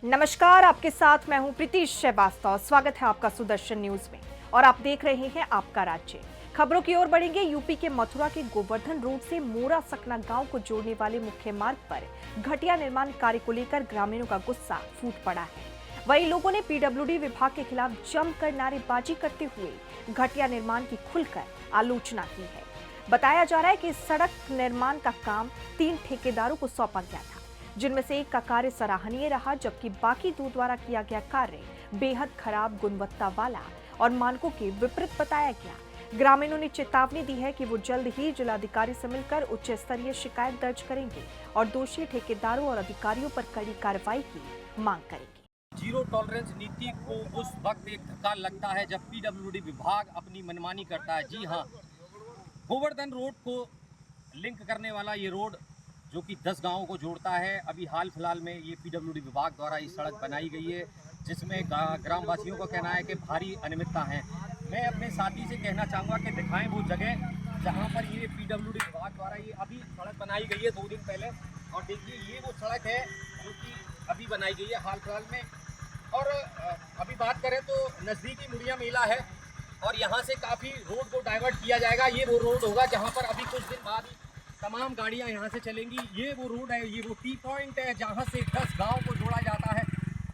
नमस्कार, आपके साथ मैं हूं प्रीति श्रीवास्तव। स्वागत है आपका सुदर्शन न्यूज में और आप देख रहे हैं आपका राज्य। खबरों की ओर बढ़ेंगे। यूपी के मथुरा के गोवर्धन रोड से मोरा सकना गांव को जोड़ने वाले मुख्य मार्ग पर घटिया निर्माण कार्य को लेकर ग्रामीणों का गुस्सा फूट पड़ा है। वहीं लोगों ने पीडब्ल्यूडी विभाग के खिलाफ जमकर नारेबाजी करते हुए घटिया निर्माण की खुलकर आलोचना की है। बताया जा रहा है कि इस सड़क निर्माण का काम 3 ठेकेदारों को सौंपा गया था, जिनमें से एक का कार्य सराहनीय रहा, जबकि बाकी 2 द्वारा किया गया कार्य बेहद खराब गुणवत्ता वाला और मानकों के विपरीत बताया गया। ग्रामीणों ने चेतावनी दी है कि वो जल्द ही जिलाधिकारी से मिलकर उच्च स्तरीय शिकायत दर्ज करेंगे और दोषी ठेकेदारों और अधिकारियों पर कड़ी कार्रवाई की मांग करेंगे। जीरो टॉलरेंस नीति को उस वक्त एक धक्का लगता है जब पीडब्ल्यूडी विभाग अपनी मनमानी करता है। जी हाँ, गोवर्धन रोड को लिंक करने वाला ये रोड जो कि 10 गांवों को जोड़ता है, अभी हाल फिलहाल में ये पीडब्ल्यूडी विभाग द्वारा ये सड़क बनाई गई है, जिसमें ग्रामवासियों का कहना है कि भारी अनियमितता है। मैं अपने साथी से कहना चाहूँगा कि दिखाएं वो जगह जहाँ पर ये पीडब्ल्यूडी विभाग द्वारा ये अभी सड़क बनाई गई है 2 दिन पहले। और देखिए ये वो सड़क है जो कि अभी बनाई गई है हाल फिलहाल में। और अभी बात करें तो नज़दीकी मुड़िया मेला है और यहाँ से काफ़ी रोड को डाइवर्ट किया जाएगा। ये वो रोड होगा जहाँ पर अभी कुछ दिन बाद तमाम गाड़ियाँ यहाँ से चलेंगी। ये वो रोड है, ये वो टी पॉइंट है जहाँ से 10 गांव को जोड़ा जाता है।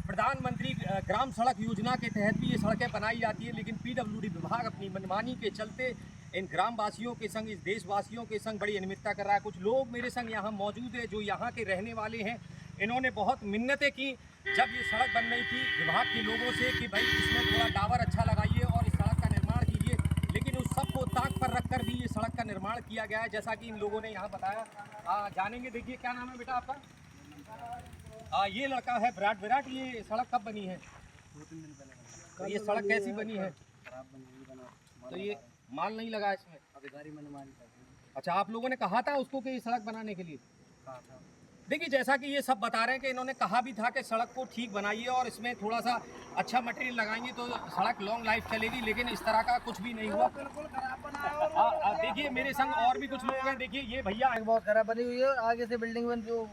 प्रधानमंत्री ग्राम सड़क योजना के तहत भी ये सड़कें बनाई जाती है, लेकिन पीडब्ल्यूडी विभाग अपनी मनमानी के चलते इन ग्रामवासियों के संग, इस देशवासियों के संग बड़ी अनियमितता कर रहा है। कुछ लोग मेरे संग यहाँ मौजूद है जो यहाँ के रहने वाले हैं। इन्होंने बहुत मिन्नतें की जब ये सड़क बन रही थी विभाग के लोगों से कि भाई इसमें थोड़ा टावर अच्छा लगाइए और इस सड़क का निर्माण कीजिए, लेकिन उस सबको ताक पर रखकर भी ये सड़क का निर्माण किया गया है, जैसा कि इन लोगों ने यहाँ बताया। जानेंगे। देखिए, क्या नाम है बेटा आपका? ये लड़का है विराट। ये सड़क कब बनी है? 2-3 दिन पहले। तो ये सड़क कैसी बनी है? खराब बनी। तो ये माल नहीं लगा इसमें? अधिकारी मनमानी करते हैं। अच्छा, आप लोगों ने कहा था उसको कि ये सड़क बनाने के लिए? कहा था। देखिए, जैसा कि ये सब बता रहे हैं कि इन्होंने कहा भी था कि सड़क को ठीक बनाइए और इसमें थोड़ा सा अच्छा मटेरियल लगाएंगे तो सड़क लॉन्ग लाइफ चलेगी, लेकिन इस तरह का कुछ भी नहीं हुआ। बिल्कुल खराब बना है। देखिए, मेरे संग और भी कुछ लोग हैं। देखिए, ये भैया बहुत खराब बनी हुई है और आगे से बिल्डिंग बन जो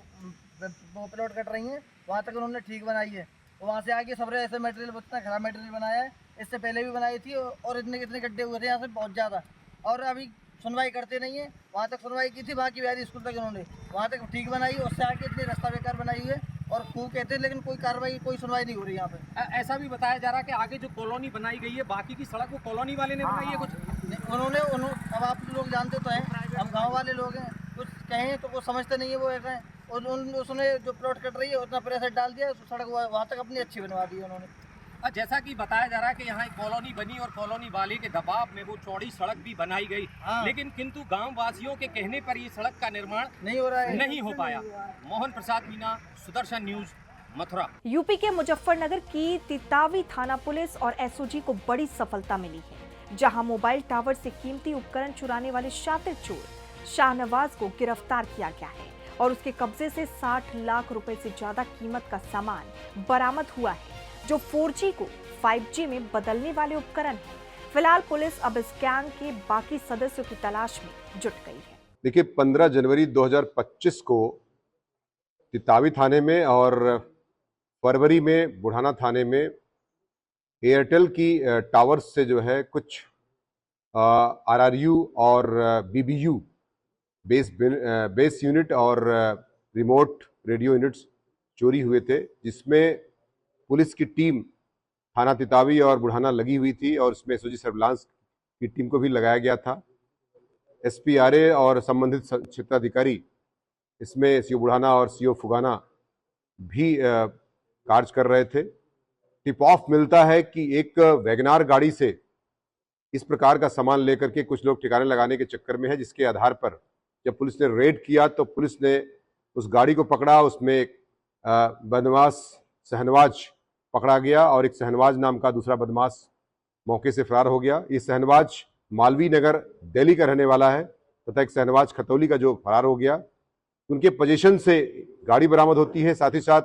वो प्लॉट कट रही हैं वहाँ तक उन्होंने ठीक बनाई है। वहाँ से आगे सब ऐसे मटेरियल, इतना खराब मटेरियल बनाया है। इससे पहले भी बनाई थी और इतने गड्ढे हुए थे यहाँ से बहुत ज़्यादा, और अभी सुनवाई करते नहीं है। वहाँ तक सुनवाई की थी, बाकी बिहारी स्कूल तक उन्होंने वहाँ तक ठीक बनाई, उससे आगे इतनी रास्ता बेकार बनाई हुई है और खूब कहते हैं, लेकिन कोई कार्रवाई, कोई सुनवाई नहीं हो रही यहाँ पे। ऐसा भी बताया जा रहा है कि आगे जो कॉलोनी बनाई गई है, बाकी की सड़क वो कॉलोनी वाले ने बनाई है कुछ? उन्होंने अब आप लोग जानते तो हैं, हम गाँव वाले लोग हैं, कुछ कहें तो वो समझते नहीं है। वो ऐसा है और उसने जो प्लॉट कट रही है उतना प्रेशर डाल दिया, सड़क वहाँ तक अपनी अच्छी बनवा दी उन्होंने। जैसा कि बताया जा रहा है कि यहाँ एक कॉलोनी बनी और कॉलोनी वाले के दबाव में वो चौड़ी सड़क भी बनाई गई, लेकिन किंतु गांव वासियों के कहने पर ये सड़क का निर्माण नहीं हो रहा है, नहीं हो पाया। मोहन प्रसाद मीना, सुदर्शन न्यूज, मथुरा। यूपी के मुजफ्फरनगर की तितावी थाना पुलिस और एसओजी को बड़ी सफलता मिली है, जहां मोबाइल टावर से कीमती उपकरण चुराने वाले शातिर चोर शाहनवाज को गिरफ्तार किया गया है और उसके कब्जे से 60 लाख रुपए से ज्यादा कीमत का सामान बरामद हुआ है, जो 4G को 5G में बदलने वाले उपकरण हैं। फिलहाल पुलिस अब इस गैंग के बाकी सदस्यों की तलाश में जुट गई है। देखिए, 15 जनवरी 2025 को तितावी थाने में और फरवरी में बुढ़ाना थाने में एयरटेल की टावर्स से जो है कुछ RRU और BBU बेस यूनिट और रिमोट रेडियो यूनिट्स चोरी हुए थे, जिसमें पुलिस की टीम थाना तितावी और बुढ़ाना लगी हुई थी और उसमें एसओजी सर्विलांस की टीम को भी लगाया गया था। SPRA और संबंधित क्षेत्राधिकारी इसमें CO बुढ़ाना और CO फुगाना भी कार्य कर रहे थे। टिप ऑफ मिलता है कि एक वैगनार गाड़ी से इस प्रकार का सामान लेकर के कुछ लोग ठिकाने लगाने के चक्कर में है, जिसके आधार पर जब पुलिस ने रेड किया तो पुलिस ने उस गाड़ी को पकड़ा। उसमें एक बदमाश शहनवाज पकड़ा गया और एक शहनवाज नाम का दूसरा बदमाश मौके से फरार हो गया। ये शहनवाज मालवीय नगर दिल्ली का रहने वाला है तथा एक शहनवाज खतौली का जो फरार हो गया। उनके पोजीशन से गाड़ी बरामद होती है, साथ ही साथ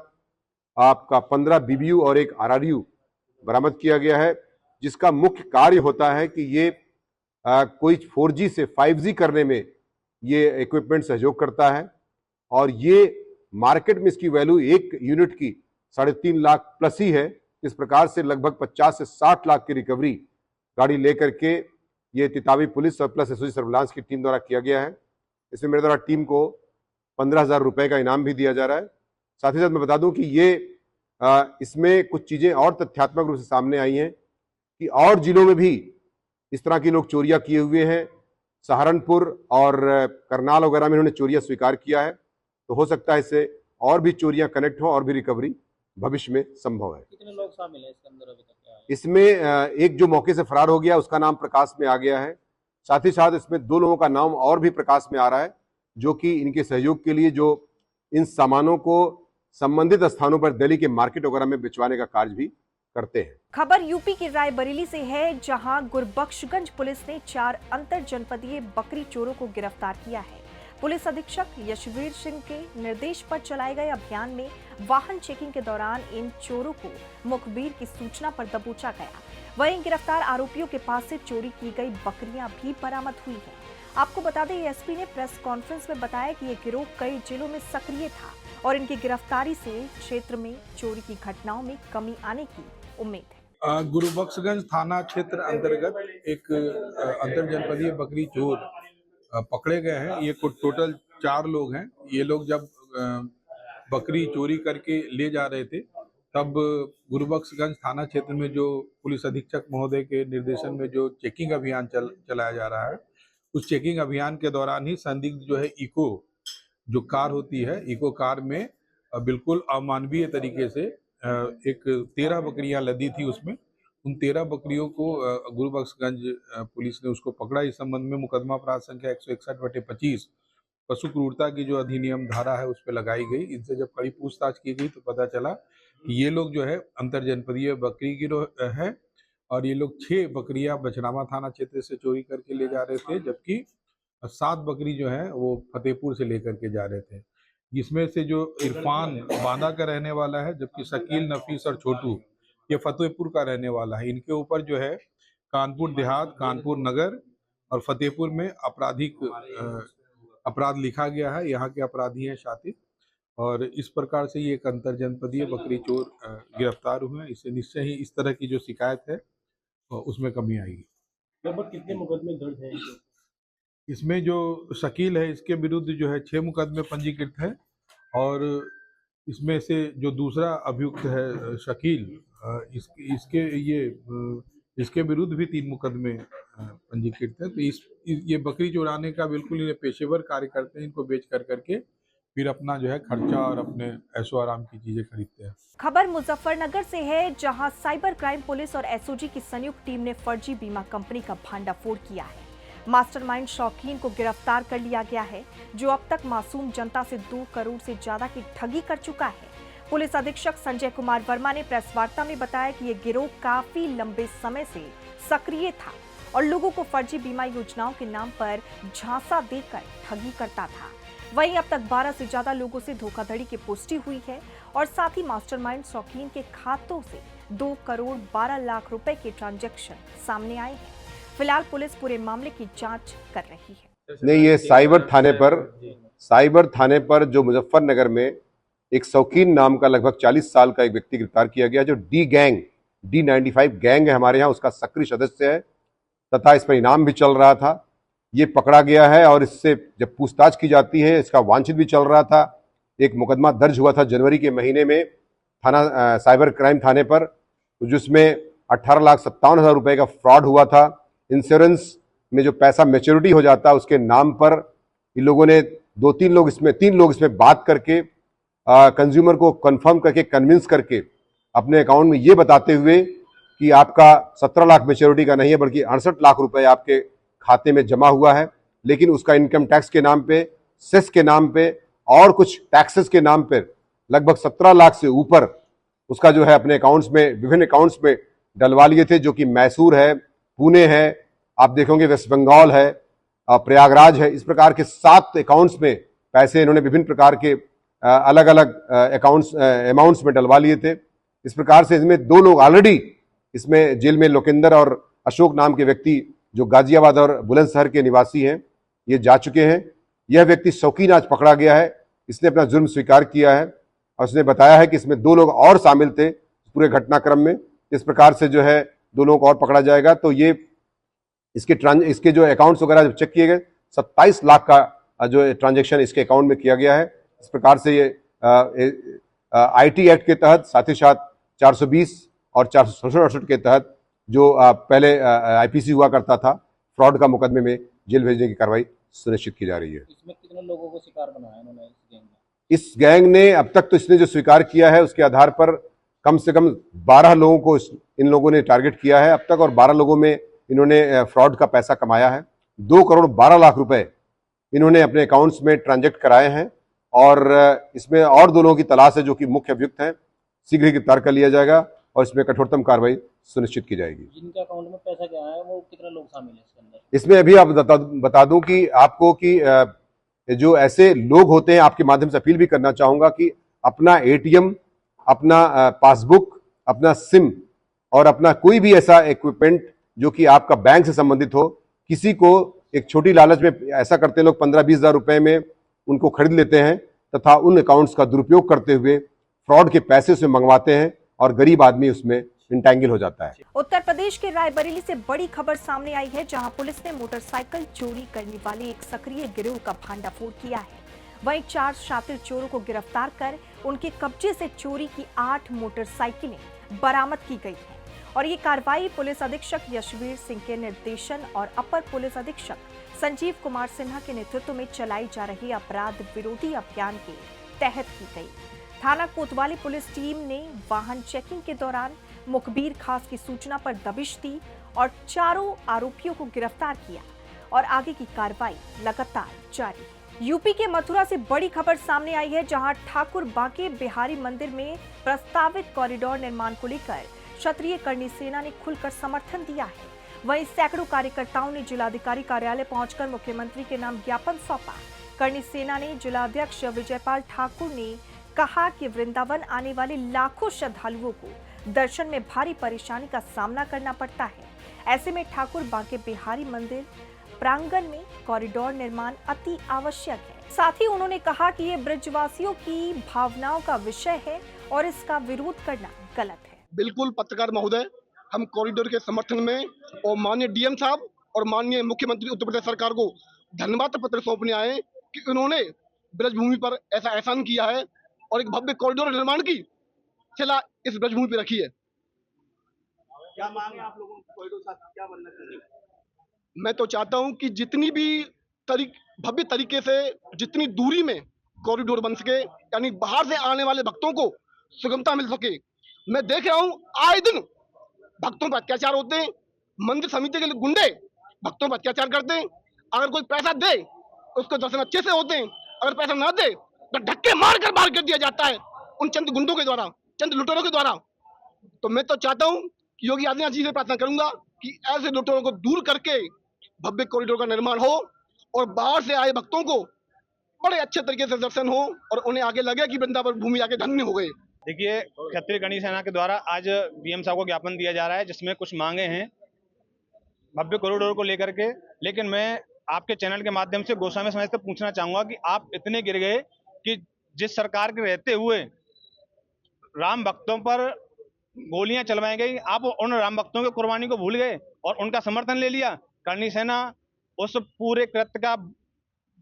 आपका 15 BBU और एक RRU बरामद किया गया है, जिसका मुख्य कार्य होता है कि ये कोई 4G से 5G करने में ये इक्विपमेंट सहयोग करता है और ये मार्केट में इसकी वैल्यू एक यूनिट की 3.5 लाख प्लस ही है। इस प्रकार से लगभग 50 से 60 लाख की रिकवरी गाड़ी लेकर के ये तितावी पुलिस और प्लस एसओजी सर्विलांस की टीम द्वारा किया गया है। इसमें मेरे द्वारा टीम को 15,000 रुपए का इनाम भी दिया जा रहा है। साथ ही साथ मैं बता दूं कि ये इसमें कुछ चीजें और तथ्यात्मक रूप से सामने आई हैं कि और जिलों में भी इस तरह की लोग चोरियां किए हुए हैं। सहारनपुर और करनाल वगैरह में इन्होंने चोरियां स्वीकार किया है, तो हो सकता है इससे और भी चोरियां कनेक्ट हो और भी रिकवरी भविष्य में संभव है। कितने लोग शामिल हैं इसके अंदर अभी तक? क्या है? इसमें एक जो मौके से फरार हो गया उसका नाम प्रकाश में आ गया है। साथ ही साथ इसमें 2 लोगों का नाम और भी प्रकाश में आ रहा है, जो कि इनके सहयोग के लिए जो इन सामानों को संबंधित स्थानों पर दिल्ली के मार्केट वगैरह में बिचवाने का कार्य भी करते हैं। खबर यूपी के रायबरेली से है, जहां गुरबख्शगंज पुलिस ने 4 अंतर जनपदीय बकरी चोरों को गिरफ्तार किया है। पुलिस अधीक्षक यशवीर सिंह के निर्देश पर चलाए गए अभियान में वाहन चेकिंग के दौरान इन चोरों को मुखबिर की सूचना पर दबोचा गया। वहीं गिरफ्तार आरोपियों के पास से चोरी की गई बकरियां भी बरामद हुई हैं। आपको बता दें, एसपी ने प्रेस कॉन्फ्रेंस में बताया कि ये गिरोह कई जिलों में सक्रिय था और इनकी गिरफ्तारी से क्षेत्र में चोरी की घटनाओं में कमी आने की उम्मीद है। गुरुबख्शगंज थाना क्षेत्र अंतर्गत एक अंतर जनपदीय बकरी चोर पकड़े गए हैं। ये टोटल 4 लोग हैं। ये लोग जब बकरी चोरी करके ले जा रहे थे, तब गुरुबख्शगंज थाना क्षेत्र में जो पुलिस अधीक्षक महोदय के निर्देशन में जो चेकिंग अभियान चलाया जा रहा है, उस चेकिंग अभियान के दौरान ही संदिग्ध जो है इको जो कार होती है, इको कार में बिल्कुल अमानवीय तरीके से एक 13 बकरियां लदी थी। उसमें उन 13 बकरियों को गुरुबख्शगंज पुलिस ने उसको पकड़ा। इस संबंध में मुकदमा अपराध संख्या 161/25 पशु क्रूरता की जो अधिनियम धारा है उस पर लगाई गई। इनसे जब कड़ी पूछताछ की गई तो पता चला कि ये लोग जो है अंतर जनपदीय बकरी गिरोह है और ये लोग 6 बकरियां बछरामा थाना क्षेत्र से चोरी करके ले जा रहे थे, जबकि 7 बकरी जो है वो फतेहपुर से लेकर के जा रहे थे। जिसमें से जो इरफान बांदा का रहने वाला है, जबकि शकील, नफीस और छोटू ये फतेहपुर का रहने वाला है। इनके ऊपर जो है कानपुर देहात, कानपुर नगर और फतेहपुर में आपराधिक अपराध लिखा गया है। यहाँ के अपराधी हैं शातिर, और इस प्रकार से ये एक अंतर जनपदीय बकरी चोर गिरफ्तार हुए हैं। इससे निश्चय ही इस तरह की जो शिकायत है उसमें कमी आएगी। लगभग कितने मुकदमे दर्ज हैं? इसमें जो शकील है इसके विरुद्ध जो है 6 मुकदमे पंजीकृत है, और इसमें से जो दूसरा अभियुक्त है शकील, इसके विरुद्ध भी 3 मुकदमे पंजीकृत है। तो ये बकरी चुराने का बिल्कुल ये पेशेवर कार्य करते हैं। इनको बेच कर करके फिर अपना जो है खर्चा और अपने ऐशो आराम की चीजें खरीदते हैं। खबर मुजफ्फरनगर से है, जहां साइबर क्राइम पुलिस और एसओजी की संयुक्त टीम ने फर्जी बीमा कंपनी का भांडाफोड़ किया है। मास्टरमाइंड शौकीन को गिरफ्तार कर लिया गया है, जो अब तक मासूम जनता से 2 करोड़ से ज्यादा की ठगी कर चुका है। पुलिस अधीक्षक संजय कुमार वर्मा ने प्रेस वार्ता में बताया कि ये गिरोह काफी लंबे समय से सक्रिय था और लोगों को फर्जी बीमा योजनाओं के नाम पर झांसा देकर ठगी करता था। वहीं अब तक 12 से ज्यादा लोगों से धोखाधड़ी की पुष्टि हुई है और साथ ही मास्टरमाइंड शौकीन के खातों से 2 करोड़ 12 लाख रुपए के ट्रांजैक्शन सामने आए हैं। फिलहाल पुलिस पूरे मामले की जांच कर रही है। नहीं, ये साइबर थाने पर जो मुजफ्फरनगर में एक शौकीन नाम का लगभग 40 साल का एक व्यक्ति गिरफ्तार किया गया, जो D95 गैंग है हमारे यहाँ, उसका सक्रिय सदस्य है तथा इस पर इनाम भी चल रहा था। ये पकड़ा गया है और इससे जब पूछताछ की जाती है, इसका वांछित भी चल रहा था। एक मुकदमा दर्ज हुआ था जनवरी के महीने में थाना साइबर क्राइम थाने पर, जिसमें 18,57,000 रुपए का फ्रॉड हुआ था। इंश्योरेंस में जो पैसा मैच्योरिटी हो जाता है उसके नाम पर इन लोगों ने 3 लोग इसमें बात करके कंज्यूमर को कंफर्म करके कन्विंस करके अपने अकाउंट में ये बताते हुए कि आपका 17 लाख मैच्योरिटी का नहीं है बल्कि 68 लाख रुपए आपके खाते में जमा हुआ है, लेकिन उसका इनकम टैक्स के नाम पे, सेस के नाम पे और कुछ टैक्सेस के नाम पे लगभग 17 लाख से ऊपर उसका जो है अपने अकाउंट्स में, विभिन्न अकाउंट्स में डलवा लिए थे, जो कि मैसूर है, पुणे है, आप देखोगे वेस्ट बंगाल है, प्रयागराज है। इस प्रकार के 7 अकाउंट्स में पैसे इन्होंने विभिन्न प्रकार के अलग अलग अमाउंट्स में डलवा लिए थे। इस प्रकार से इसमें 2 लोग ऑलरेडी इसमें जेल में, लोकेंदर और अशोक नाम के व्यक्ति जो गाजियाबाद और बुलंदशहर के निवासी हैं, ये जा चुके हैं। यह व्यक्ति शौकीन आज पकड़ा गया है। इसने अपना जुर्म स्वीकार किया है और उसने बताया है कि इसमें 2 लोग और शामिल थे पूरे घटनाक्रम में। इस प्रकार से जो है 2 लोगों को और पकड़ा जाएगा। तो ये इसके जो अकाउंट्स वगैरह जब चेक किए गए 27 लाख का जो ट्रांजैक्शन इसके अकाउंट में किया गया है। इस प्रकार से ये आईटी एक्ट के तहत, साथ ही साथ 420 और 468 के तहत जो पहले आईपीसी हुआ करता था, फ्रॉड का मुकदमे में जेल भेजने की कार्रवाई सुनिश्चित की जा रही है। इसमें कितने लोगों को शिकार बनाया इन्होंने इस गैंग में? इस गैंग ने अब तक तो इसने जो स्वीकार किया है उसके आधार पर कम से कम 12 लोगों को इन लोगों ने टारगेट किया है अब तक, और 12 लोगों में इन्होंने फ्रॉड का पैसा कमाया है। 2 करोड़ 12 लाख रुपए इन्होंने अपने अकाउंट्स में ट्रांजैक्ट कराए हैं, और इसमें और 2 लोगों की तलाश है जो कि मुख्य अभियुक्त हैं। शीघ्र ही गिरफ्तार कर लिया जाएगा और इसमें कठोरतम कार्रवाई सुनिश्चित की जाएगी। जिनके अकाउंट में पैसा गया है वो कितने लोग शामिल हैं इसके अंदर? इसमें अभी आप बता दूं कि आपको कि जो ऐसे लोग होते हैं, आपके माध्यम से अपील भी करना चाहूंगा कि अपना एटीएम, अपना पासबुक, अपना सिम और अपना कोई भी ऐसा इक्विपमेंट जो कि आपका बैंक से संबंधित हो, किसी को एक छोटी लालच में ऐसा करते हैं लोग 15-20 हज़ार रुपए में उनको खरीद लेते हैं तथा उन अकाउंट्स का दुरुपयोग करते हुए फ्रॉड के पैसे उसमें मंगवाते हैं और गरीब आदमी उसमें इंटैंगल हो जाता है। उत्तर प्रदेश के रायबरेली से बड़ी खबर सामने आई है, जहां पुलिस ने मोटरसाइकिल चोरी करने वाले एक सक्रिय गिरोह का भंडाफोड़ किया है। वहीं 4 शातिर चोरों को गिरफ्तार कर उनके कब्जे से चोरी की 8 मोटरसाइकिलें बरामद की गई हैं। और ये कार्रवाई पुलिस अधीक्षक यशवीर सिंह के निर्देशन और अपर पुलिस अधीक्षक संजीव कुमार सिन्हा के नेतृत्व में चलाई जा रही अपराध विरोधी अभियान के तहत की गई। थाना कोतवाली पुलिस टीम ने वाहन चेकिंग के दौरान मुखबिर खास की सूचना पर दबिश दी और चारों आरोपियों को गिरफ्तार किया और आगे की कार्रवाई लगातार जारी है। यूपी के मथुरा से बड़ी खबर सामने आई है, जहां ठाकुर बांके बिहारी मंदिर में प्रस्तावित कॉरिडोर निर्माण को लेकर क्षत्रिय करणी सेना ने खुलकर समर्थन दिया है। वहीं सैकड़ों कार्यकर्ताओं ने जिलाधिकारी कार्यालय पहुंचकर मुख्यमंत्री के नाम ज्ञापन सौंपा। करणी सेना ने जिलाध्यक्ष विजयपाल ठाकुर ने कहा कि वृंदावन आने वाले लाखों श्रद्धालुओं को दर्शन में भारी परेशानी का सामना करना पड़ता है। ऐसे में ठाकुर बांके बिहारी मंदिर प्रांगण में कॉरिडोर निर्माण अति आवश्यक है। साथ ही उन्होंने कहा कि ये ब्रजवासियों की भावनाओं का विषय है और इसका विरोध करना गलत है। बिल्कुल पत्रकार महोदय, हम कॉरिडोर के समर्थन में और माननीय डीएम साहब और माननीय मुख्यमंत्री उत्तर प्रदेश सरकार को धन्यवाद पत्र सौंपने आए कि उन्होंने ब्रजभूमि पर ऐसा एहसान किया है और एक भव्य कॉरिडोर निर्माण की शिला इस ब्रजभूमि पर रखी है। क्या मांग है आप लोगों को? कॉरिडोर साथ क्या बनना चाहिए? मैं तो चाहता हूं कि जितनी भी भव्य तरीके से जितनी दूरी में कॉरिडोर बन सके, यानी बाहर से आने वाले भक्तों को सुगमता मिल सके। मैं देख रहा हूं आए दिन भक्तों पर अत्याचार होते हैं, मंदिर समिति के गुंडे भक्तों पर अत्याचार करते हैं। अगर कोई पैसा दे उसको दर्शन अच्छे से होते हैं, अगर पैसा ना दे तो धक्के मार कर बाहर कर दिया जाता है उन चंद गुंडों के द्वारा, चंद लुटेरों के द्वारा। तो मैं तो चाहता हूं कि योगी आदित्यनाथ जी से प्रार्थना करूंगा कि ऐसे लुटेरों को दूर करके भव्य कॉरिडोर का निर्माण हो और बाहर से आए भक्तों को बड़े अच्छे तरीके से दर्शन हो और उन्हें आगे लगे कि वृंदावन भूमि आके धन्य हो गए। देखिए, क्षत्रिय करणी सेना के द्वारा आज बीएम साहब को ज्ञापन दिया जा रहा है, जिसमें कुछ मांगे हैं भव्य कॉरिडोर को लेकर के। लेकिन मैं आपके चैनल के माध्यम से गोस्वामी समाज से पूछना चाहूंगा कि आप इतने गिर गए कि जिस सरकार के रहते हुए राम भक्तों पर गोलियां चलवाई गई, आप उन राम भक्तों की कुर्बानी को भूल गए और उनका समर्थन ले लिया। करणी सेना उस पूरे कृत्य का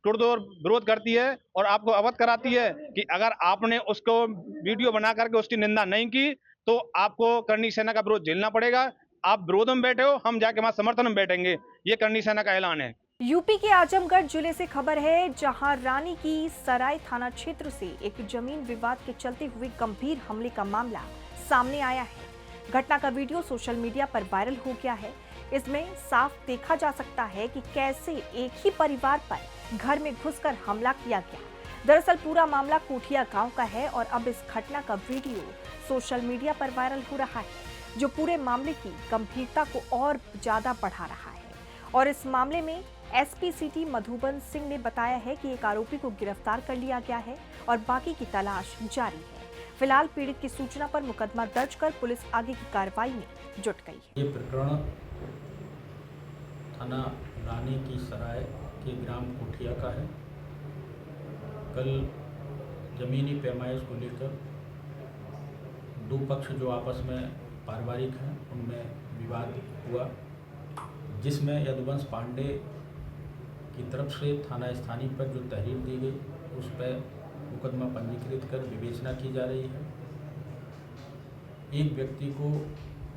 तोड़ विरोध करती है और आपको अवगत कराती है कि अगर आपने उसको वीडियो बना करके उसकी निंदा नहीं की तो आपको करणी सेना का विरोध झेलना पड़ेगा। आप विरोध में बैठे हो, हम जाके वहां समर्थन में बैठेंगे, ये करणी सेना का ऐलान है। यूपी के आजमगढ़ जिले से खबर है, जहां रानी की सराय थाना क्षेत्र से एक जमीन विवाद के चलते हुए गंभीर हमले का मामला सामने आया है। घटना का वीडियो सोशल मीडिया पर वायरल हो गया है। इसमें साफ देखा जा सकता है कि कैसे एक ही परिवार पर घर में घुसकर हमला किया गया। दरअसल पूरा मामला कोठिया गांव का है और अब इस घटना का वीडियो सोशल मीडिया पर वायरल हो रहा है, जो पूरे मामले की गंभीरता को और ज्यादा बढ़ा रहा है। और इस मामले में एसपी सिटी मधुबन सिंह ने बताया है कि एक आरोपी को गिरफ्तार कर लिया गया है और बाकी की तलाश जारी है। फिलहाल पीड़ित की सूचना पर मुकदमा दर्ज कर पुलिस आगे की कार्रवाई में जुट गई है। ये प्रकरण थाना रानी की सराय के ग्राम कोठिया का है। कल ज़मीनी पैमाइश को लेकर दो पक्ष जो आपस में पारिवारिक हैं उनमें विवाद हुआ, जिसमें यदुवंश पांडे की तरफ से थाना स्थानीय पर जो तहरीर दी गई उस पर मुकदमा पंजीकृत कर विवेचना की जा रही है। एक व्यक्ति को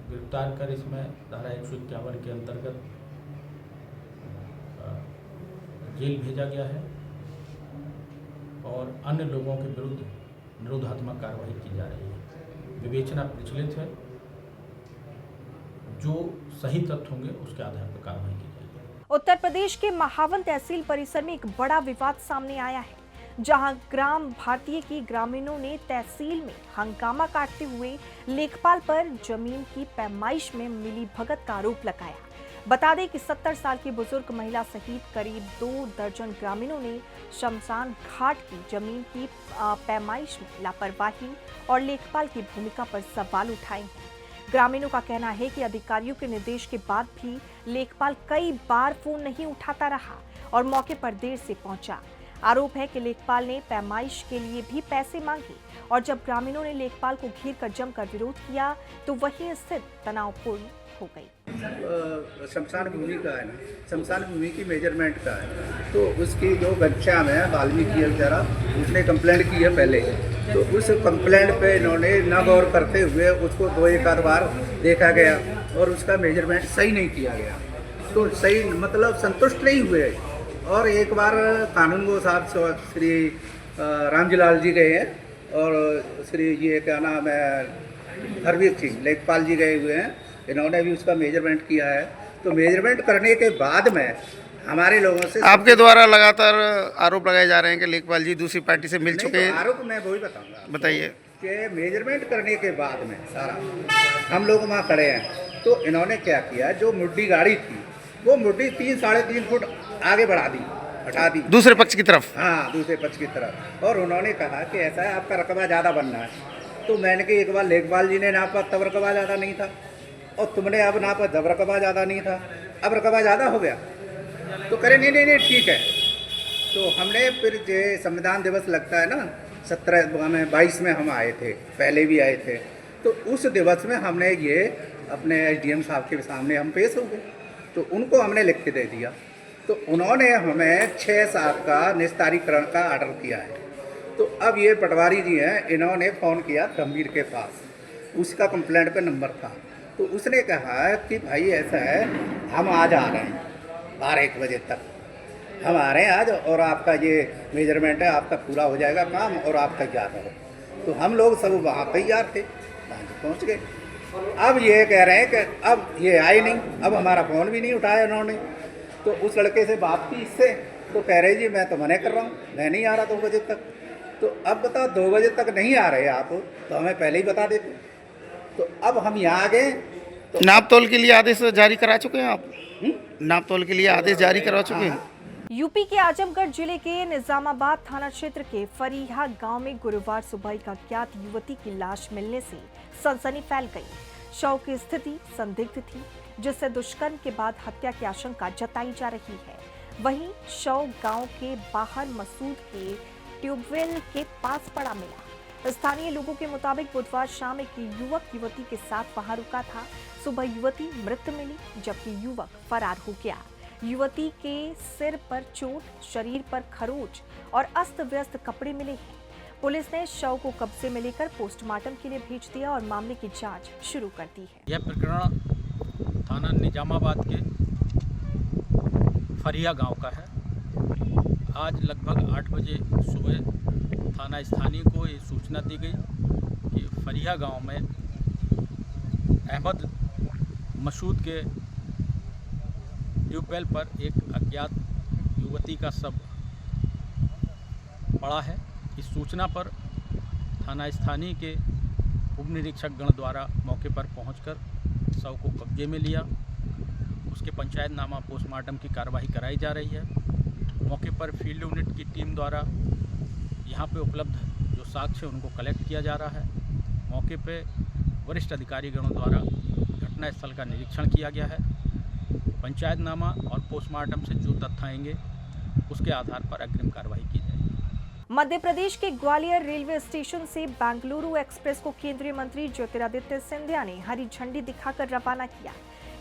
गिरफ्तार कर इसमें धारा 151 के अंतर्गत जेल भेजा गया है और अन्य लोगों के विरुद्ध निरोधात्मक कार्रवाई की जा रही है। विवेचना प्रचलित है, जो सही तथ्य होंगे उसके आधार पर कार्रवाई की जाएगी। उत्तर प्रदेश के महावन तहसील परिसर में एक बड़ा विवाद सामने आया है, जहां ग्राम भारतीय की ग्रामीणों ने तहसील में हंगामा काटते हुए लेखपाल पर जमीन की पैमाइश में मिलीभगत का आरोप लगाया। बता दें कि 70 साल की बुजुर्ग महिला सहित करीब 2 दर्जन ग्रामीणों ने शमशान घाट की जमीन की पैमाइश में लापरवाही और लेखपाल की भूमिका पर सवाल उठाए हैं। ग्रामीणों का कहना है कि अधिकारियों के निर्देश के बाद भी लेखपाल कई बार फोन नहीं उठाता रहा और मौके पर देर से पहुंचा। आरोप है कि लेखपाल ने पैमाइश के लिए भी पैसे मांगे और जब ग्रामीणों ने लेखपाल को घेर कर जमकर विरोध किया तो वही स्थिति तनावपूर्ण हो गई। शमशान भूमि का है ना, शमशान भूमि की मेजरमेंट का है, तो उसकी जो घनश्याम है वाल्मीकि बेचारा, उसने कंप्लेंट की है पहले, तो उस कंप्लेंट पे इन्होंने न गौर करते हुए उसको 2-1 बार देखा गया और उसका मेजरमेंट सही नहीं किया गया, तो सही मतलब संतुष्ट नहीं हुए। और एक बार कानूनगो साहब श्री रामजीलाल जी गए हैं और श्री ये क्या नाम है हरवीर सिंह लेखपाल जी गए हुए हैं, इन्होंने भी उसका मेजरमेंट किया है। तो मेजरमेंट करने के बाद में हमारे लोगों से आपके द्वारा लगातार आरोप लगाए जा रहे हैं कि लेखपाल जी दूसरी पार्टी से मिल चुके हैं। तो आरोप मैं वही बताऊंगा, बताइए कि मेजरमेंट करने के बाद में सारा हम लोग वहाँ खड़े हैं, तो इन्होंने क्या किया, जो मुड्डी गाड़ी थी वो मुड्डी 3-3.5 फुट आगे बढ़ा दी, हटा दी दूसरे पक्ष की तरफ। हाँ, दूसरे पक्ष की तरफ। और उन्होंने कहा कि ऐसा है आपका रकबा ज़्यादा बनना है। तो मैंने कि एक बार लेखपाल जी ने नापा तब रकबा ज़्यादा नहीं था और तुमने अब नापा जब रकबा ज़्यादा नहीं था, अब रकबा ज़्यादा हो गया। तो करे नहीं ठीक है। तो हमने फिर जो संविधान दिवस लगता है ना 22 में हम आए थे, पहले भी आए थे, तो उस दिवस में हमने ये अपने SDM साहब के सामने हम पेश हो गए, तो उनको हमने लिख के दे दिया। तो उन्होंने हमें 6-7 का निस्तारीकरण का ऑर्डर किया है। तो अब ये पटवारी जी हैं, इन्होंने फ़ोन किया गंभीर के पास, उसका कंप्लेंट पे नंबर था, तो उसने कहा कि भाई ऐसा है हम आज आ रहे हैं 12-1 बजे तक हम आ रहे हैं आज, और आपका ये मेजरमेंट है, आपका पूरा हो जाएगा काम और आप तैयार रहो। तो हम लोग सब वहाँ तैयार थे, वहाँ पहुँच गए। अब ये कह रहे हैं कि अब ये आए नहीं, अब हमारा फ़ोन भी नहीं उठाया उन्होंने। तो उस लड़के से बात की इससे, तो कह रहे जी मैं तो मना कर रहा हूँ, मैं नहीं आ रहा 2 बजे तक। तो अब बताओ 2 बजे तक नहीं आ रहे आप, तो हमें पहले ही बता देते। तो अब हम यहाँ आ गए। तो नापतोल के लिए आदेश जारी करा चुके हैं आप? नापतोल के लिए आदेश जारी करा चुके हैं? यूपी के आजमगढ़ जिले के निजामाबाद थाना क्षेत्र के फरीहा गांव में गुरुवार सुबह एक अज्ञात युवती की लाश मिलने से सनसनी फैल गई। शव की स्थिति संदिग्ध थी, जिससे दुष्कर्म के बाद हत्या की आशंका जताई जा रही है। वहीं शव गांव के बाहर मसूद के ट्यूबवेल के पास पड़ा मिला। स्थानीय लोगों के मुताबिक बुधवार शाम एक युवक युवती के साथ वहां रुका था। सुबह युवती मृत मिली, जबकि युवक फरार हो गया। युवती के सिर पर चोट, शरीर पर खरोच और अस्त व्यस्त कपड़े मिले हैं। पुलिस ने शव को कब्जे में लेकर पोस्टमार्टम के लिए भेज दिया और मामले की जांच शुरू कर दी है। यह प्रकरण थाना निजामाबाद के फरिया गांव का है। आज लगभग 8 बजे सुबह थाना स्थानीय को ये सूचना दी गई कि फरिया गांव में अहमद मसूद के ट्यूबवेल पर एक अज्ञात युवती का शव पड़ा है। इस सूचना पर थाना स्थानीय के उप निरीक्षक गण द्वारा मौके पर पहुंचकर शव को कब्जे में लिया। उसके पंचायतनामा पोस्टमार्टम की कार्रवाई कराई जा रही है। मौके पर फील्ड यूनिट की टीम द्वारा यहां पे उपलब्ध जो साक्ष्य उनको कलेक्ट किया जा रहा है। मौके पे वरिष्ठ अधिकारी गणों द्वारा घटना स्थल का निरीक्षण किया गया है। पंचायतनामा और पोस्टमार्टम से जो तथ्य आएंगे उसके आधार पर अग्रिम कार्रवाई की जाएगी। मध्य प्रदेश के ग्वालियर रेलवे स्टेशन से बेंगलुरु एक्सप्रेस को केंद्रीय मंत्री ज्योतिरादित्य सिंधिया ने हरी झंडी दिखाकर रवाना किया।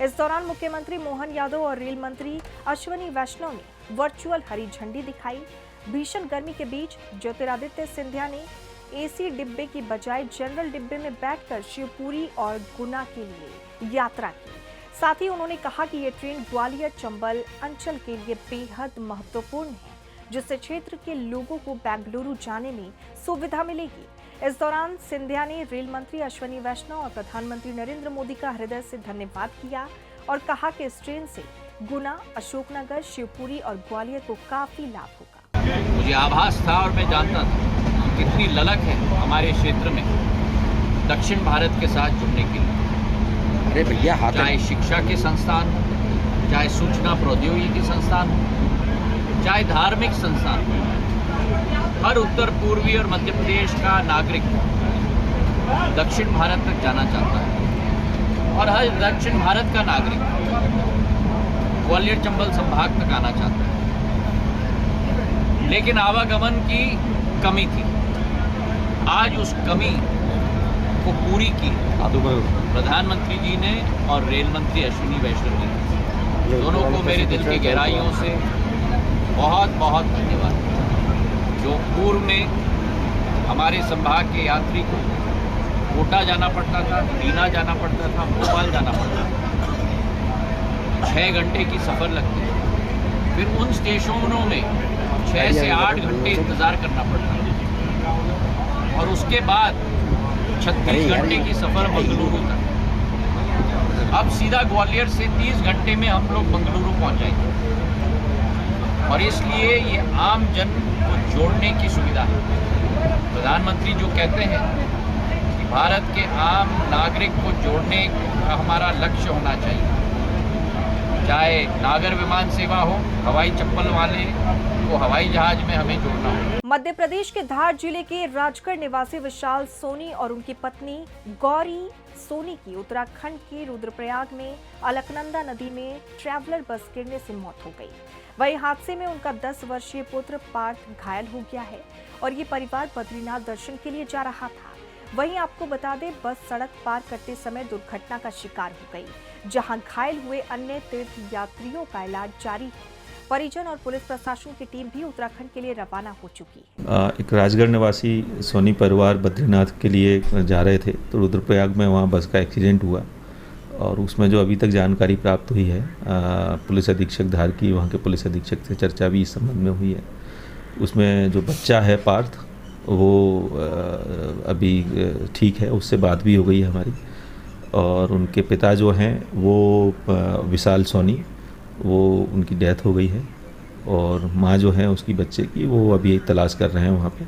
इस दौरान मुख्यमंत्री मोहन यादव और रेल मंत्री अश्विनी वैष्णव ने वर्चुअल हरी झंडी दिखाई। भीषण गर्मी के बीच ज्योतिरादित्य सिंधिया ने एसी डिब्बे की बजाय जनरल डिब्बे में बैठकर शिवपुरी और गुना के लिए यात्रा की। साथ ही उन्होंने कहा कि ये ट्रेन ग्वालियर चंबल अंचल के लिए बेहद महत्वपूर्ण है, जिससे क्षेत्र के लोगों को बेंगलुरु जाने में सुविधा मिलेगी। इस दौरान सिंधिया ने रेल मंत्री अश्विनी वैष्णव और प्रधानमंत्री नरेंद्र मोदी का हृदय से धन्यवाद किया और कहा कि इस ट्रेन से गुना, अशोकनगर, शिवपुरी और ग्वालियर को काफी लाभ होगा। मुझे आभास था और मैं जानता था कितनी ललक है हमारे क्षेत्र में दक्षिण भारत के साथ जुड़ने के लिए। अरे भैया, चाहे शिक्षा के संस्थान हो, चाहे सूचना प्रौद्योगिकी संस्थान हो, चाहे धार्मिक संस्थान हो, हर उत्तर पूर्वी और मध्य प्रदेश का नागरिक दक्षिण भारत तक जाना चाहता है और हर दक्षिण भारत का नागरिक ग्वालियर चंबल संभाग तक आना चाहता है, लेकिन आवागमन की कमी थी। आज उस कमी को पूरी की प्रधानमंत्री जी ने और रेल मंत्री अश्विनी वैष्णव जी, दोनों को मेरे दिल की गहराइयों से बहुत बहुत धन्यवाद। जो पूर्व में हमारे संभाग के यात्री को कोटा जाना पड़ता था, बीना जाना पड़ता था, भोपाल जाना पड़ता था, 6 घंटे की सफ़र लगती थी। फिर उन स्टेशनों में 6 से 8 घंटे इंतज़ार करना पड़ता था और उसके बाद 36 घंटे की सफ़र बेंगलुरु तक। अब सीधा ग्वालियर से 30 घंटे में हम लोग बेंगलुरु पहुंच जाएंगे और इसलिए ये आम जन को जोड़ने की सुविधा है। प्रधानमंत्री जो कहते हैं कि भारत के आम नागरिक को जोड़ने का हमारा लक्ष्य होना चाहिए, चाहे नागर विमान सेवा हो, हवाई चप्पल वाले को हवाई जहाज में हमें जोड़ना हो। मध्य प्रदेश के धार जिले के राजगढ़ निवासी विशाल सोनी और उनकी पत्नी गौरी सोनी की उत्तराखंड के रुद्रप्रयाग में अलकनंदा नदी में ट्रैवलर बस गिरने से मौत हो गई। वहीं हादसे में उनका 10 वर्षीय पुत्र पार्थ घायल हो गया है और ये परिवार बद्रीनाथ दर्शन के लिए जा रहा था। वहीं आपको बता दें, बस सड़क पार करते समय दुर्घटना का शिकार हो गई, जहां घायल हुए अन्य तीर्थ यात्रियों का इलाज जारी है। परिजन और पुलिस प्रशासन की टीम भी उत्तराखंड के लिए रवाना हो चुकी है। एक राजगढ़ निवासी सोनी परिवार बद्रीनाथ के लिए जा रहे थे तो रुद्रप्रयाग में वहाँ बस का एक्सीडेंट हुआ और उसमें जो अभी तक जानकारी प्राप्त हुई है, पुलिस अधीक्षक धार की, वहाँ के पुलिस अधीक्षक से चर्चा भी इस संबंध में हुई है। उसमें जो बच्चा है पार्थ, वो अभी ठीक है, उससे बात भी हो गई है हमारी। और उनके पिता जो हैं वो विशाल सोनी, वो उनकी डेथ हो गई है और माँ जो है उसकी बच्चे की, वो अभी तलाश कर रहे हैं वहाँ पे।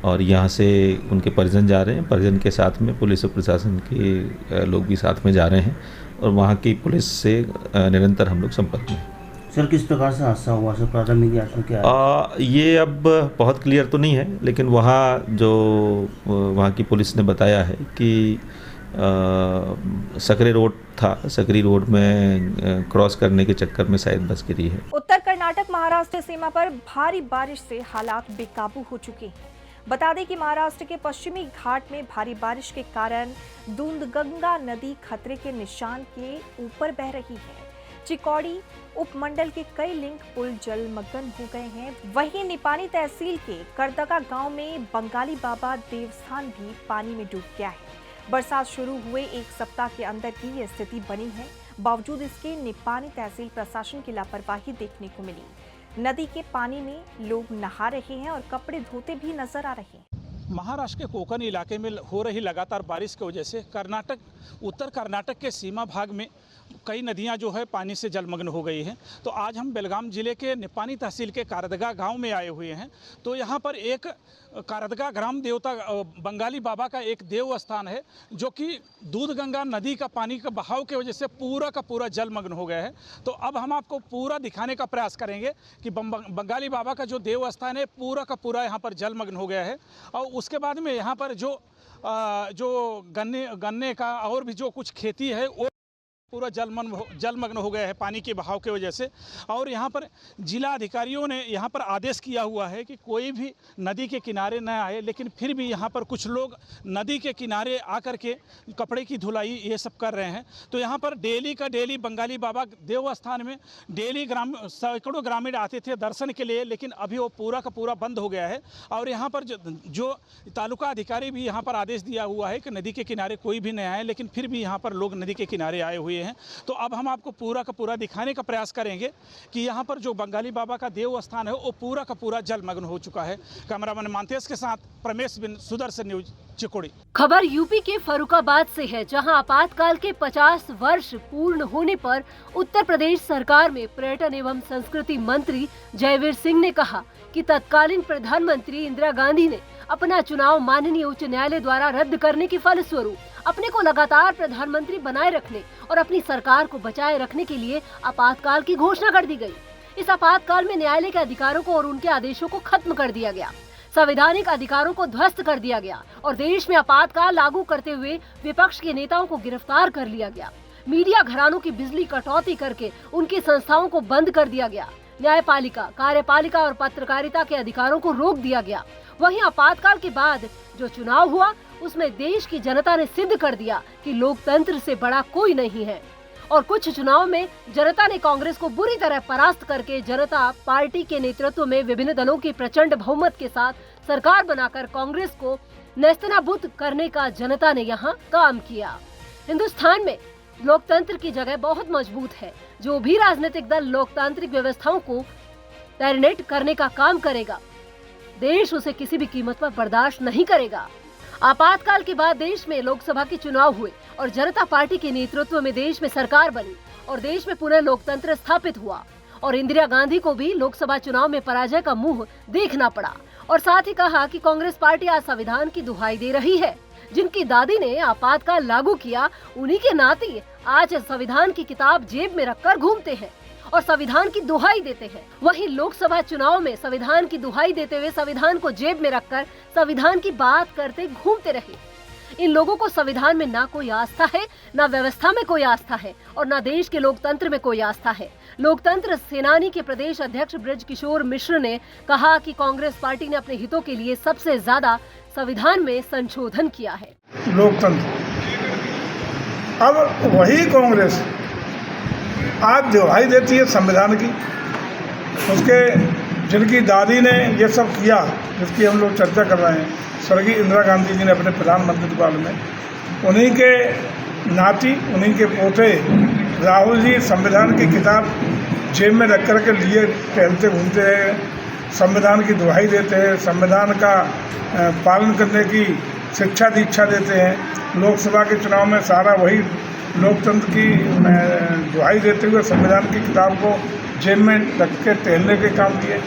और यहाँ से उनके परिजन जा रहे हैं, परिजन के साथ में पुलिस और प्रशासन के लोग भी साथ में जा रहे हैं और वहाँ की पुलिस से निरंतर हम लोग संपर्क में। सर, किस प्रकार से हादसा हुआ सर? प्राथमिक जांच में क्या है? ये अब बहुत क्लियर तो नहीं है, लेकिन वहाँ की पुलिस ने बताया है कि सकरी रोड था, सकरी रोड में क्रॉस करने के चक्कर में शायद बस गिरी है। उत्तर कर्नाटक महाराष्ट्र सीमा पर भारी बारिश से हालात बेकाबू हो चुके हैं। बता दें कि महाराष्ट्र के पश्चिमी घाट में भारी बारिश के कारण दूधगंगा नदी खतरे के निशान के ऊपर बह रही है। चिकौड़ी उपमंडल के कई लिंक पुल जलमग्न हो गए हैं। वहीं निपानी तहसील के करदगा गांव में बंगाली बाबा देवस्थान भी पानी में डूब गया है। बरसात शुरू हुए 1 सप्ताह के अंदर की ये स्थिति बनी है। बावजूद इसके निपानी तहसील प्रशासन की लापरवाही देखने को मिली। नदी के पानी में लोग नहा रहे हैं और कपड़े धोते भी नजर आ रहे हैं। महाराष्ट्र के कोंकण इलाके में हो रही लगातार बारिश की वजह से उत्तर कर्नाटक के सीमा भाग में कई नदियां जो है पानी से जलमग्न हो गई हैं। तो आज हम बेलगाम जिले के निपानी तहसील के कारदगा गांव में आए हुए हैं। तो यहां पर एक कारदगा ग्राम देवता बंगाली बाबा का एक देव स्थान है, जो कि दूधगंगा नदी का पानी का बहाव की वजह से पूरा का पूरा जलमग्न हो गया है। तो अब हम आपको पूरा दिखाने का प्रयास करेंगे कि बंगाली बाबा का जो देव स्थान है पूरा का पूरा यहाँ पर जलमग्न हो गया है। और उसके बाद में यहाँ पर जो गन्ने का और भी जो कुछ खेती है वो पूरा जलमग्न हो गया है पानी के बहाव की वजह से। और यहाँ पर जिला अधिकारियों ने यहाँ पर आदेश किया हुआ है कि कोई भी नदी के किनारे न आए, लेकिन फिर भी यहाँ पर कुछ लोग नदी के किनारे आकर के कपड़े की धुलाई ये सब कर रहे हैं। तो यहाँ पर डेली का डेली बंगाली बाबा देवस्थान में डेली सैकड़ों ग्रामीण आते थे दर्शन के लिए, लेकिन अभी वो पूरा का पूरा बंद हो गया है। और यहाँ पर जो तालुका अधिकारी भी यहाँ पर आदेश दिया हुआ है कि नदी के किनारे कोई भी नहीं आए, लेकिन फिर भी यहाँ पर लोग नदी के किनारे आए हुए हैं। तो अब हम आपको पूरा का पूरा दिखाने का प्रयास करेंगे कि यहाँ पर जो बंगाली बाबा का देव स्थान है वो पूरा का पूरा जलमग्न हो चुका है। कैमरामैन मानतेश के साथ प्रमेश बिन, सुदर्शन न्यूज, चिकोड़ी। खबर यूपी के फर्रुखाबाद से है, जहां आपातकाल के 50 वर्ष पूर्ण होने पर उत्तर प्रदेश सरकार में पर्यटन एवं संस्कृति मंत्री जयवीर सिंह ने कहा कि तत्कालीन प्रधानमंत्री इंदिरा गांधी ने अपना चुनाव माननीय उच्च न्यायालय द्वारा रद्द करने के फलस्वरूप अपने को लगातार प्रधानमंत्री बनाए रखने और अपनी सरकार को बचाए रखने के लिए आपातकाल की घोषणा कर दी गई। इस आपातकाल में न्यायालय के अधिकारों को और उनके आदेशों को खत्म कर दिया गया, संवैधानिक अधिकारों को ध्वस्त कर दिया गया और देश में आपातकाल लागू करते हुए विपक्ष के नेताओं को गिरफ्तार कर लिया गया। मीडिया घरानों की बिजली कटौती करके उनकी संस्थाओं को बंद कर दिया गया। न्यायपालिका, कार्यपालिका और पत्रकारिता के अधिकारों को रोक दिया गया। वहीं आपातकाल के बाद जो चुनाव हुआ उसमें देश की जनता ने सिद्ध कर दिया कि लोकतंत्र से बड़ा कोई नहीं है। और कुछ चुनाव में जनता ने कांग्रेस को बुरी तरह परास्त करके जनता पार्टी के नेतृत्व में विभिन्न दलों की प्रचंड बहुमत के साथ सरकार बनाकर कांग्रेस को नेस्तनाबूद करने का जनता ने यहाँ काम किया। हिंदुस्तान में लोकतंत्र की जगह बहुत मजबूत है। जो भी राजनीतिक दल लोकतांत्रिक व्यवस्थाओं को टर्मिनेट करने का काम करेगा, देश उसे किसी भी कीमत पर बर्दाश्त नहीं करेगा। आपातकाल के बाद देश में लोकसभा के चुनाव हुए और जनता पार्टी के नेतृत्व में देश में सरकार बनी और देश में पुनः लोकतंत्र स्थापित हुआ और इंदिरा गांधी को भी लोकसभा चुनाव में पराजय का मुंह देखना पड़ा। और साथ ही कहा कि कांग्रेस पार्टी आज संविधान की दुहाई दे रही है। जिनकी दादी ने आपातकाल लागू किया, उन्हीं के नाती आज संविधान की किताब जेब में रखकर घूमते हैं और संविधान की दुहाई देते हैं। वहीं लोकसभा चुनाव में संविधान की दुहाई देते हुए संविधान को जेब में रखकर संविधान की बात करते घूमते रहे। इन लोगों को संविधान में ना कोई आस्था है, ना व्यवस्था में कोई आस्था है और ना देश के लोकतंत्र में कोई आस्था है। लोकतंत्र सेनानी के प्रदेश अध्यक्ष बृजकिशोर मिश्र ने कहा कि कांग्रेस पार्टी ने अपने हितों के लिए सबसे ज्यादा संविधान में संशोधन किया है। लोकतंत्र, अब वही कांग्रेस आज दुहाई देती है संविधान की। उसके जिनकी दादी ने ये सब किया, जिसकी हम लोग चर्चा कर रहे हैं, स्वर्गीय इंदिरा गांधी जी ने अपने प्रधानमंत्री काल में, उन्हीं के नाती, उन्हीं के पोते राहुल जी संविधान की किताब जेब में रख कर के लिए टहलते घूमते हैं, संविधान की दुहाई देते हैं, संविधान का पालन करने की शिक्षा दीक्षा देते हैं। लोकसभा के चुनाव में सारा वही लोकतंत्र की दुहाई देते हुए संविधान की किताब को जेब में रख के टहलने के काम किए।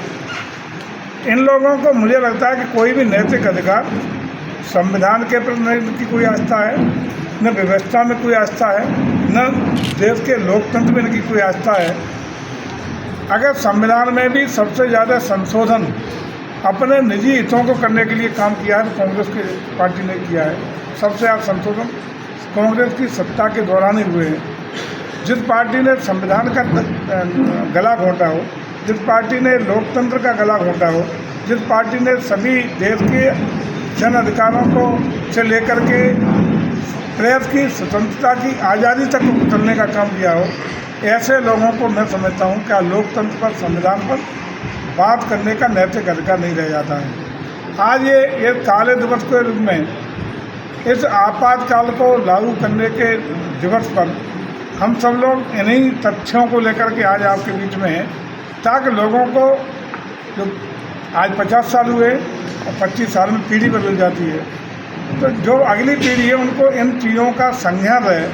इन लोगों को मुझे लगता है कि कोई भी नैतिक अधिकार, संविधान के प्रति की कोई आस्था है, न व्यवस्था में कोई आस्था है, न देश के लोकतंत्र में इनकी कोई आस्था है। अगर संविधान में भी सबसे ज़्यादा संशोधन अपने निजी हितों को करने के लिए काम किया है तो कांग्रेस की पार्टी ने किया है। सबसे ज़्यादा संशोधन कांग्रेस की सत्ता के दौरान ही हुए हैं। जिस पार्टी ने संविधान का गला घोंटा हो, जिस पार्टी ने लोकतंत्र का गला घोंटा हो, जिस पार्टी ने सभी देश के जन अधिकारों को से लेकर के प्रेस की स्वतंत्रता की आज़ादी तक कुचलने का काम किया हो, ऐसे लोगों को मैं समझता हूँ क्या लोकतंत्र पर, संविधान पर बात करने का नैतिक अधिकार नहीं रह जाता है। आज ये काले दिवस के रूप में इस आपातकाल को लागू करने के दिवस पर हम सब लोग इन्हीं तथ्यों को लेकर के आज आपके बीच में हैं, ताकि लोगों को, जो आज 50 साल हुए और 25 साल में पीढ़ी बदल जाती है, तो जो अगली पीढ़ी है उनको इन चीज़ों का संज्ञान रहे,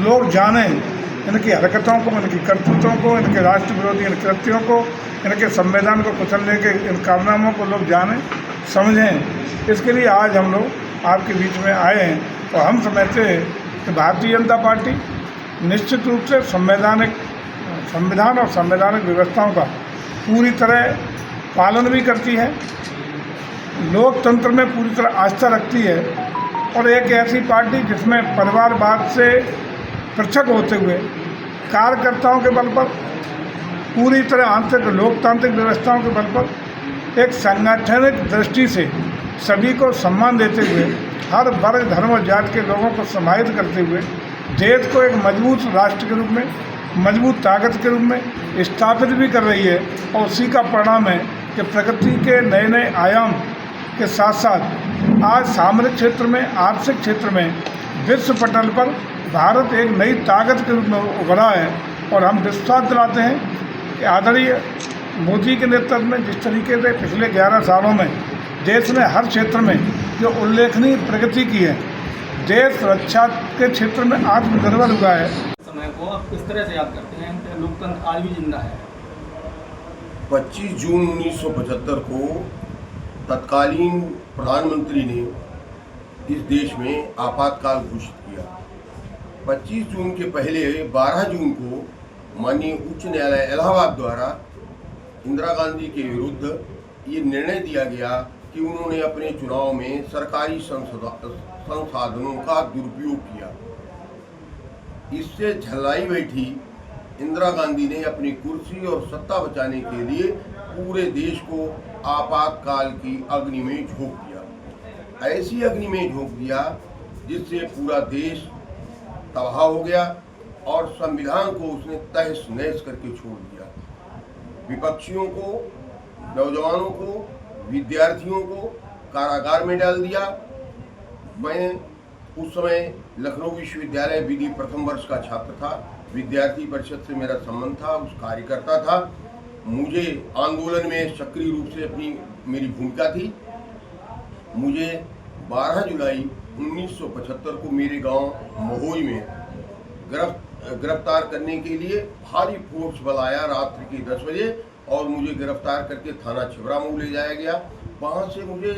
लोग जानें इनकी हरकतों को, इनकी करतूतों को, इनके राष्ट्र विरोधी इन कृत्यों को, इनके संविधान को कुचलने के इन कारनामों को लोग जानें, समझें। इसके लिए आज हम लोग आपके बीच में आए हैं। तो हम समझते हैं कि भारतीय जनता पार्टी निश्चित रूप से संविधान और संवैधानिक व्यवस्थाओं का पूरी तरह पालन भी करती है, लोकतंत्र में पूरी तरह आस्था रखती है और एक ऐसी पार्टी जिसमें परिवारवाद से पृथक होते हुए कार्यकर्ताओं के बल पर, पूरी तरह आंतरिक लोकतांत्रिक व्यवस्थाओं के बल पर एक संगठनिक दृष्टि से सभी को सम्मान देते हुए, हर वर्ग धर्म और जाति के लोगों को समाहित करते हुए देश को एक मजबूत राष्ट्र के रूप में, मजबूत ताकत के रूप में स्थापित भी कर रही है। और उसी का परिणाम है कि प्रगति के नए नए आयाम के साथ साथ आज सामरिक क्षेत्र में, आर्थिक क्षेत्र में विश्व पटल पर भारत एक नई ताकत के रूप में उभरा है। और हम विश्वास दिलाते हैं कि आदरणीय मोदी के नेतृत्व में जिस तरीके से पिछले 11 सालों में देश ने हर क्षेत्र में जो उल्लेखनीय प्रगति की है, देश रक्षा के क्षेत्र में आत्मनिर्भर हुआ है। समय को आप किस तरह से याद करते हैं कि लोकतंत्र आज भी जिंदा है? 25 जून 1975 को तत्कालीन प्रधानमंत्री ने इस देश में आपातकाल घोषित किया। 25 जून के पहले 12 जून को माननीय उच्च न्यायालय इलाहाबाद द्वारा इंदिरा गांधी के विरुद्ध ये निर्णय दिया गया कि उन्होंने अपने चुनाव में सरकारी संसाधनों का दुरुपयोग किया। इससे झल्लाई बैठी इंदिरा गांधी ने अपनी कुर्सी और सत्ता बचाने के लिए पूरे देश को आपातकाल की अग्नि में झोंक दिया। ऐसी अग्नि में झोंक दिया जिससे पूरा देश तबाह हो गया और संविधान को उसने तहस नहस करके छोड़ दिया। विपक्षियों को, नौजवानों को, विद्यार्थियों को कारागार में डाल दिया। मैं उस समय लखनऊ विश्वविद्यालय विधि प्रथम वर्ष का छात्र था। विद्यार्थी परिषद से मेरा संबंध था, उस कार्यकर्ता था। मुझे आंदोलन में सक्रिय रूप से मेरी भूमिका थी। मुझे 12 जुलाई 1975 को मेरे गांव महोई में गिरफ्तार करने के लिए भारी फोर्स बल आया रात्रि के 10 बजे और मुझे गिरफ्तार करके थाना छिबरामऊ ले जाया गया। वहाँ से मुझे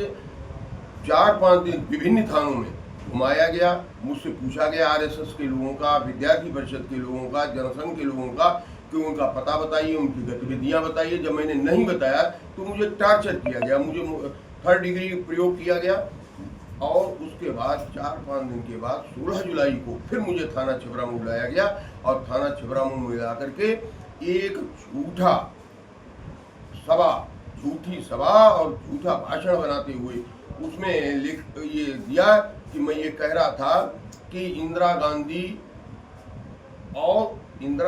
4-5 दिन विभिन्न थानों में घुमाया गया। मुझसे पूछा गया आरएसएस के लोगों का, विद्यार्थी परिषद के लोगों का, जनसंघ के लोगों का कि उनका पता बताइए, उनकी गतिविधियां बताइए। जब मैंने नहीं बताया तो मुझे टार्चर किया गया, मुझे 3rd डिग्री प्रयोग किया गया। और उसके बाद 4-5 दिन के बाद 16 जुलाई को फिर मुझे थाना छिबरामऊ लाया गया और थाना छिबरामऊ में ला करके एक झूठी सभा और झूठा भाषण बनाते हुए उसमें ये दिया कि मैं ये कह रहा था कि इंदिरा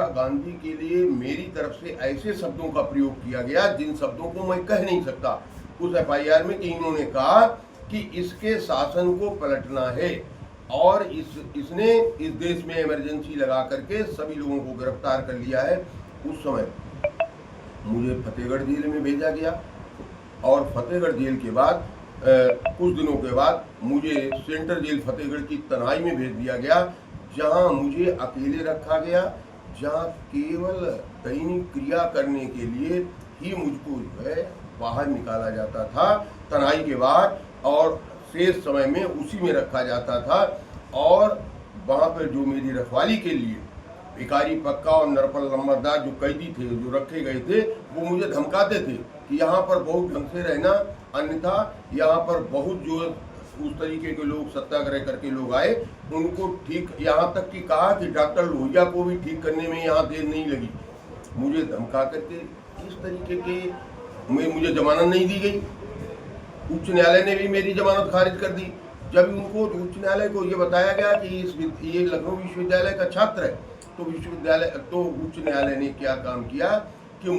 गांधी के लिए मेरी तरफ से ऐसे शब्दों का प्रयोग किया गया जिन शब्दों को मैं कह नहीं सकता उस एफआईआर में, कि इन्होंने कहा कि इसके शासन को पलटना है और इसने इस देश में इमरजेंसी लगा करके सभी लोगों को गिरफ्तार कर लिया है। उस समय मुझे फतेहगढ़ जेल में भेजा गया और फतेहगढ़ जेल के बाद कुछ दिनों के बाद मुझे सेंट्रल जेल फतेहगढ़ की तनाई में भेज दिया गया, जहां मुझे अकेले रखा गया, जहां केवल दैनिक क्रिया करने के लिए ही मुझको जो है बाहर निकाला जाता था तनाई के बाद, और शेष समय में उसी में रखा जाता था। और वहाँ पर जो मेरी रखवाली के लिए भिखारी पक्का और नरपल नंबरदार जो कैदी थे, जो रखे गए थे, वो मुझे धमकाते थे कि यहाँ पर बहुत ढंग से रहना, अन्यथा यहाँ पर बहुत जो उस तरीके के लोग सत्याग्रह करके लोग आए उनको ठीक, यहाँ तक कि कहा कि डॉक्टर लोहिया को भी ठीक करने में यहाँ देर नहीं लगी। मुझे धमका करके इस तरीके के मुझे जमानत नहीं दी गई। उच्च न्यायालय ने भी मेरी जमानत खारिज कर दी। जब उनको उच्च न्यायालय को ये बताया गया कि ये लखनऊ विश्वविद्यालय का छात्र है, तो उच्च न्यायालय ने क्या काम किया कि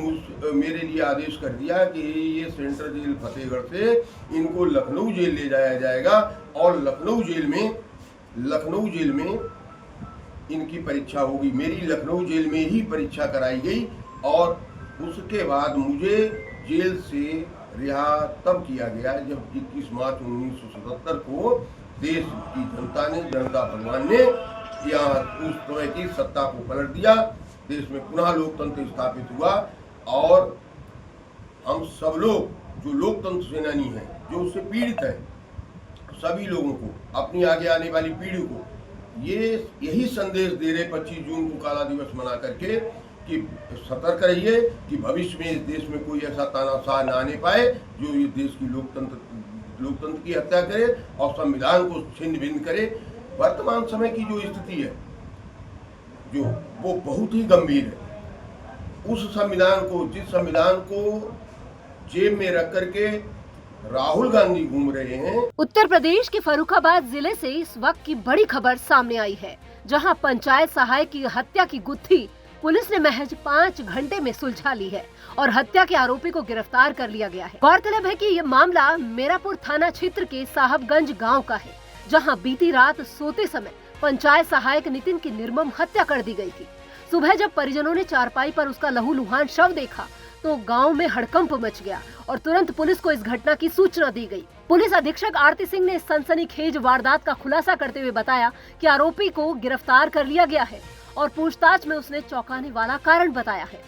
मेरे लिए आदेश कर दिया कि ये सेंट्रल जेल फतेहगढ़ से इनको लखनऊ जेल ले जाया जाएगा और लखनऊ जेल में इनकी परीक्षा होगी। मेरी लखनऊ जेल में ही परीक्षा कराई गई और उसके बाद मुझे जेल से रिहा तब किया गया जब 21 मार्च 1977 को देश की जनता भगवान ने यहाँ उस समय की सत्ता को पलट दिया, देश में पुनः लोकतंत्र स्थापित हुआ और हम सब लोग जो लोकतंत्र सेनानी हैं, जो उससे पीड़ित हैं, सभी लोगों को, अपनी आगे आने वाली पीढ़ी को यही संदेश दे रहे 25 जून को काला दिवस मना करके कि सतर्क रहिए कि भविष्य में इस देश में कोई ऐसा तानाशाह न आने पाए जो ये देश की लोकतंत्र की हत्या करे और संविधान को छिन्न भिन्न करे। वर्तमान समय की जो स्थिति है जो वो बहुत ही गंभीर है। उस संविधान को, जिस संविधान को जेब में रख करके राहुल गांधी घूम रहे हैं। उत्तर प्रदेश के फर्रुखाबाद जिले से इस वक्त की बड़ी खबर सामने आई है, जहां पंचायत सहायक की हत्या की गुत्थी पुलिस ने महज 5 घंटे में सुलझा ली है और हत्या के आरोपी को गिरफ्तार कर लिया गया है। गौरतलब है कि ये मामला मेरापुर थाना क्षेत्र के साहबगंज गांव का है, जहां बीती रात सोते समय पंचायत सहायक नितिन की निर्मम हत्या कर दी गई थी। सुबह जब परिजनों ने चारपाई पर उसका लहूलुहान शव देखा तो गांव में हड़कंप मच गया और तुरंत पुलिस को इस घटना की सूचना दी गई। पुलिस अधीक्षक आरती सिंह ने इस सनसनीखेज वारदात का खुलासा करते हुए बताया कि आरोपी को गिरफ्तार कर लिया गया है और पूछताछ में उसने चौंकाने वाला कारण बताया है।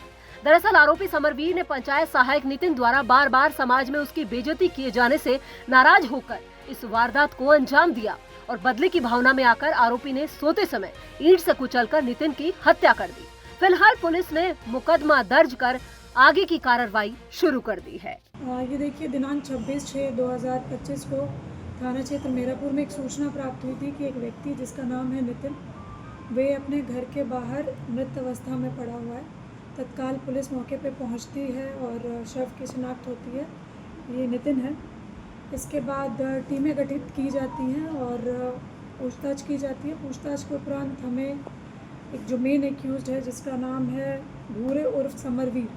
दरअसल आरोपी समरवीर ने पंचायत सहायक नितिन द्वारा बार बार समाज में उसकी बेइज्जती किए जाने से नाराज होकर इस वारदात को अंजाम दिया और बदले की भावना में आकर आरोपी ने सोते समय ईंट से कुचलकर नितिन की हत्या कर दी। फिलहाल पुलिस ने मुकदमा दर्ज कर आगे की कार्रवाई शुरू कर दी है। ये देखिए, दिनांक 26/6/2025 को थाना क्षेत्र मेरापुर में एक सूचना प्राप्त हुई थी कि एक व्यक्ति जिसका नाम है नितिन, वे अपने घर के बाहर मृत अवस्था में पड़ा हुआ है। तत्काल पुलिस मौके पर पहुंचती है और शव की शिनाख्त होती है, ये नितिन है। इसके बाद टीमें गठित की जाती हैं और पूछताछ की जाती है। पूछताछ के उपरांत हमें एक जो मेन एक्यूज्ड है जिसका नाम है भूरे उर्फ समरवीर,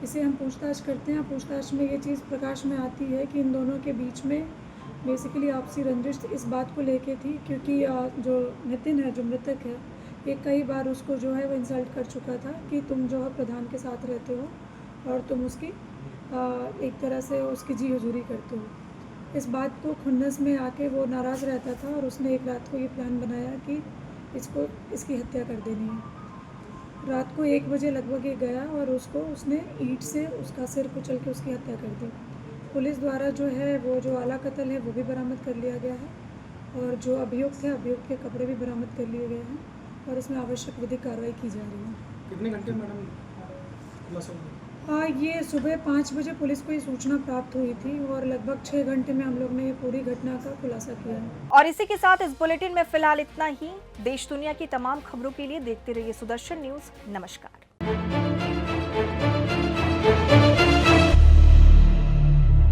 इसे हम पूछताछ करते हैं। पूछताछ में ये चीज़ प्रकाश में आती है कि इन दोनों के बीच में बेसिकली आपसी रंजिश इस बात को लेके थी, क्योंकि जो नितिन है, जो मृतक है, ये कई बार उसको जो है वो इंसल्ट कर चुका था कि तुम जो है प्रधान के साथ रहते हो और तुम उसकी एक तरह से उसकी जी हजूरी करते हो। इस बात को खुन्नस में आके वो नाराज़ रहता था और उसने एक रात को ये प्लान बनाया कि इसकी हत्या कर देनी है। रात को 1 बजे लगभग ये गया और उसने ईंट से उसका सिर कुचल के उसकी हत्या कर दी। पुलिस द्वारा जो है वो जो आला कत्ल है वो भी बरामद कर लिया गया है और जो अभियुक्त है, अभियुक्त के कपड़े भी बरामद कर लिए गए हैं और इसमें आवश्यक विधिक कार्रवाई की जा रही है। कितने घंटे मैडम? ये सुबह 5 बजे पुलिस को ये सूचना प्राप्त हुई थी और लगभग 6 घंटे में हम लोग ने ये पूरी घटना का खुलासा किया है। और इसी के साथ इस बुलेटिन में फिलहाल इतना ही। देश दुनिया की तमाम खबरों के लिए देखते रहिए सुदर्शन न्यूज। नमस्कार।